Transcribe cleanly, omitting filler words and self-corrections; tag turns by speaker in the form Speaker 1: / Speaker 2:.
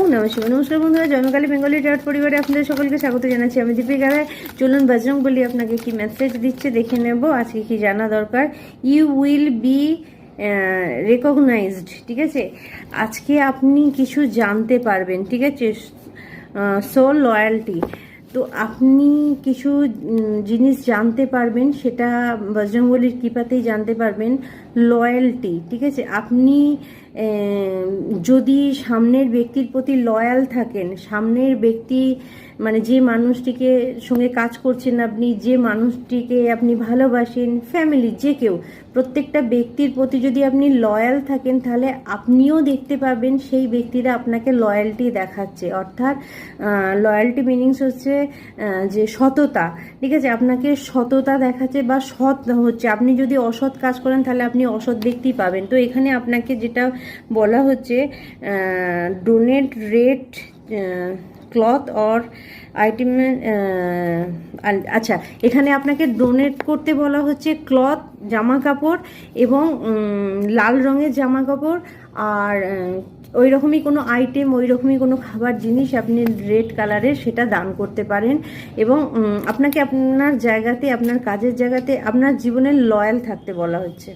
Speaker 1: ওম নমঃ শিবায়। নমস্কার বন্ধুরা, জন্মকালী বেঙ্গলি ডট পরিবারে আপনাদের সকলকে স্বাগত জানাচ্ছি। আমি দীপিকা রায়। চলুন বজরংবলী আপনাকে কি মেসেজ দিচ্ছে দেখে নেব। আজকে কি জানা দরকার? You will be recognised. ঠিক আছে, আজকে আপনি কিছু জানতে পারবেন। ঠিক আছে, সো লয়্যালটি। তো আপনি কিছু জিনিস জানতে পারবেন, সেটা বজরংবলীর কৃপাতেই জানতে পারবেন। লয়্যালটি, ঠিক আছে। আপনি যদি সামনের ব্যক্তির প্রতি লয়াল থাকেন, সামনের ব্যক্তি মানে যে মানুষটিকে সঙ্গে কাজ করছেন আপনি, যে মানুষটিকে আপনি ভালোবাসেন, ফ্যামিলি যে কেউ, প্রত্যেকটা ব্যক্তির প্রতি যদি আপনি লয়াল থাকেন, তাহলে আপনিও দেখতে পাবেন সেই ব্যক্তিরা আপনাকে লয়্যালটি দেখাচ্ছে। অর্থাৎ লয়্যালটি মিনিংস হচ্ছে যে সততা। ঠিক আছে, আপনাকে সততা দেখাচ্ছে বা সৎ হচ্ছে। আপনি যদি অসৎ কাজ করেন তাহলে আপনি অসৎ ব্যক্তি পাবেন। তো এখানে আপনাকে যেটা বলা হচ্ছে, donate red cloth or item. আচ্ছা, এখানে আপনাকে ডোনেট করতে বলা হচ্ছে ক্লথ, জামা কাপড়, এবং লাল রঙের জামা কাপড়, আর ওই রকমই কোনো আইটেম, ওই রকমই কোনো খাবার জিনিস আপনি রেড কালারের সেটা দান করতে পারেন। এবং আপনাকে আপনার জায়গাতে, আপনার কাজের জায়গাতে, আপনার জীবনের লয়াল থাকতে বলা হচ্ছে।